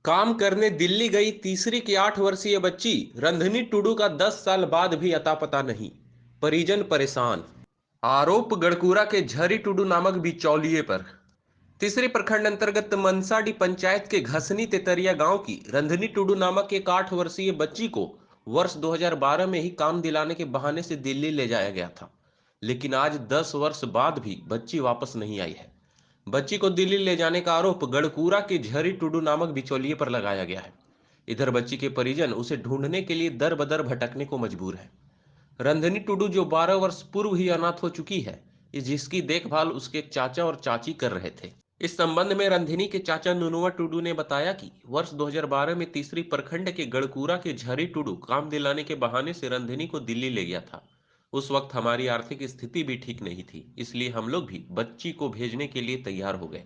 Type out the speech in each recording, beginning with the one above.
काम करने दिल्ली गई तीसरी की 8 वर्षीय बच्ची रंधनी टुडू का 10 साल बाद भी अता पता नहीं। परिजन परेशान। आरोप गढ़कुरा के झरी टुडू नामक बिचौलिए पर। तीसरी प्रखंड अंतर्गत मनसाडी पंचायत के घसनी तेतरिया गांव की रंधनी टुडू नामक एक 8 वर्षीय बच्ची को वर्ष 2012 में ही काम दिलाने के बहाने से दिल्ली ले जाया गया था, लेकिन आज 10 वर्ष बाद भी बच्ची वापस नहीं आई है। बच्ची को दिल्ली ले जाने का आरोप गढ़कुरा के झरी टुडू नामक बिचौलिए पर लगाया गया है। इधर बच्ची के परिजन उसे ढूंढने के लिए दर बदर भटकने को मजबूर है। रंधनी टुडू जो 12 वर्ष पूर्व ही अनाथ हो चुकी है, जिसकी देखभाल उसके चाचा और चाची कर रहे थे। इस संबंध में रंधनी के चाचा नुनुआ टुडू ने बताया कि वर्ष 2012 में तीसरी प्रखंड के गढ़कुरा के झरी टुडू काम दिलाने के बहाने से रंधनी को दिल्ली ले गया था। उस वक्त हमारी आर्थिक स्थिति भी ठीक नहीं थी, इसलिए हम लोग भी बच्ची को भेजने के लिए तैयार हो गए।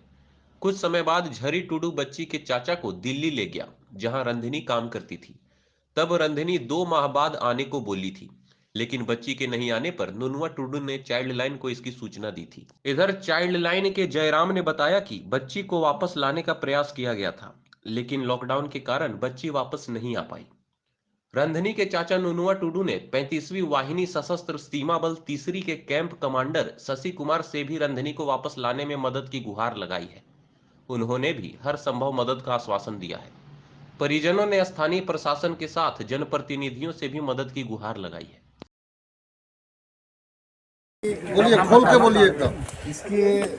कुछ समय बाद झरी टुडू बच्ची के चाचा को दिल्ली ले गया, जहां रंधनी काम करती थी। तब रंधनी 2 माह बाद आने को बोली थी, लेकिन बच्ची के नहीं आने पर नुनुआ टुडू ने चाइल्ड लाइन को इसकी सूचना दी थी। इधर चाइल्ड लाइन के जयराम ने बताया कि बच्ची को वापस लाने का प्रयास किया गया था, लेकिन लॉकडाउन के कारण बच्ची वापस नहीं आ पाई। रंधनी के चाचा नुनुआ टुडू ने 35वीं वाहिनी सशस्त्र सीमा बल तीसरी के कैंप कमांडर शशि कुमार से भी रंधनी को वापस लाने में मदद की गुहार लगाई है। उन्होंने भी हर संभव मदद का आश्वासन दिया है। परिजनों ने स्थानीय प्रशासन के साथ जनप्रतिनिधियों से भी मदद की गुहार लगाई है। बोलिए, खोल के बोलिए एकदम। इसकी एक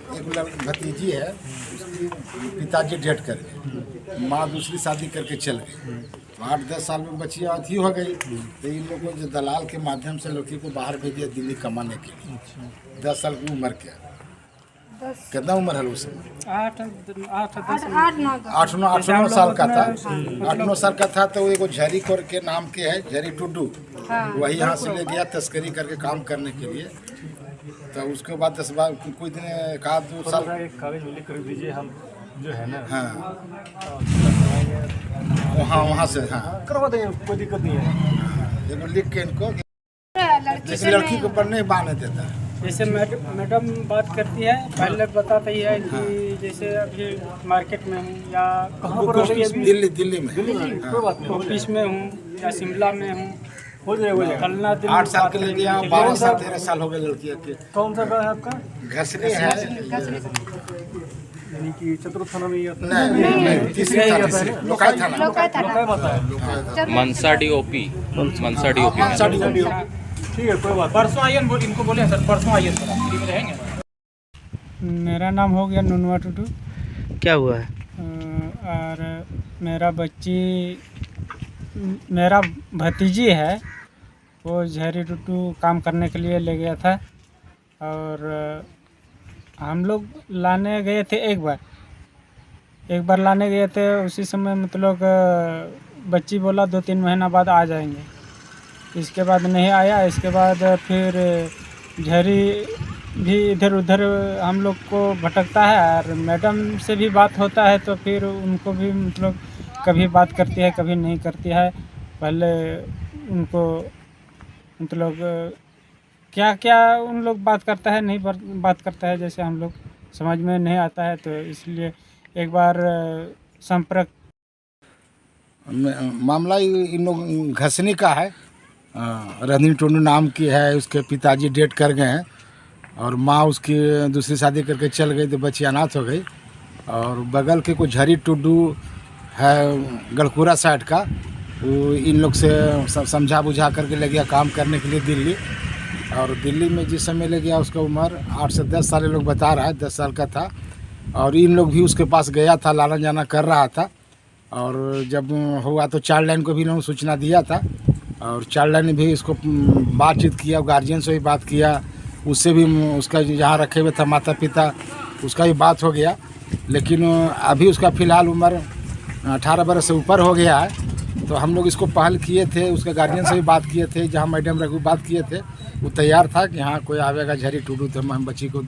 भतीजी है, उसकी पिताजी डेट कर गए, माँ दूसरी शादी करके चल गई। तो 8-10 साल में बच्ची अथी हो गई, तो इन लोगों को जो दलाल के माध्यम से लड़की को बाहर भेज दिया दिल्ली कमाने के लिए। 10 साल की उम्र क्या, कितना उम्र है उस समय? 8-9 साल का था। 8-9 साल का था। तो एगो झरी कोर के नाम के है, झरी टुडू, वही यहाँ से ले गया तस्करी करके काम करने के लिए। तो उसके बाद 10 बार कोई दिन 1-2 साल कागज लिख कर दीजिए, हम जो है ना हाँ वहाँ से हाँ करवा देंगे, कोई दिक्कत नहीं है। एगो लिख के इनको, जैसे लड़की को पढ़ने बाने देता है। जैसे मैडम बात करती है, पहले बताती है कि जैसे अभी मार्केट में हूँ या दिल्ली में ऑफिस में हूँ या शिमला में हूँ, हो जाएगा। फलना दिन 8 साल के ले गया, 12 साल 13 साल हो गए लड़की के। कौन सा गाँव है आपका? घसनी है, यानी कि चतुर्थ थाना में? नहीं तीसरी लोकाई थाना, मनसाडी ओपी। ठीक है, कोई बात। परसों आइए, इनको बोले सर परसों आइए, सर रहेंगे। मेरा नाम हो गया नुनुआ टुडू। क्या हुआ है? और मेरा भतीजी है, वो झरी टुडू काम करने के लिए ले गया था। और हम लोग लाने गए थे एक बार लाने गए थे। उसी समय मतलब बच्ची बोला 2-3 महीना बाद आ जाएंगे। इसके बाद नहीं आया। इसके बाद फिर झरी भी इधर उधर हम लोग को भटकता है, और मैडम से भी बात होता है तो फिर उनको भी मतलब कभी बात करती है कभी नहीं करती है। पहले उनको मतलब क्या क्या उन लोग बात करता है, नहीं बात करता है, जैसे हम लोग समझ में नहीं आता है। तो इसलिए एक बार संपर्क मामला इन लोग घसनी का है। रंधनी टुडू नाम की है, उसके पिताजी डेट कर गए हैं और माँ उसकी दूसरी शादी करके चल गई, तो बच्ची अनाथ हो गई। और बगल के कुछ झरी टुडू है गढ़कुरा साइड का, वो इन लोग से समझा बुझा करके ले गया काम करने के लिए दिल्ली। और दिल्ली में जिस समय ले गया उसका उम्र 8 से 10 साल लोग बता रहा है, 10 साल का था। और इन लोग भी उसके पास गया था, लाना जाना कर रहा था। और जब हुआ तो चाइल्ड लाइन को भी इन्होंने सूचना दिया था, और चाइल्ड लाइन ने भी इसको बातचीत किया, गार्जियन से भी बात किया, उससे भी उसका जहाँ रखे हुए था माता पिता, उसका भी बात हो गया। लेकिन अभी उसका फ़िलहाल उम्र 18 बरस से ऊपर हो गया है। तो हम लोग इसको पहल किए थे, उसके गार्जियन से भी बात किए थे, जहाँ मैडम रघु बात किए थे, वो तैयार था कि हाँ कोई आवेगा झरी टुडू तो हम बच्ची को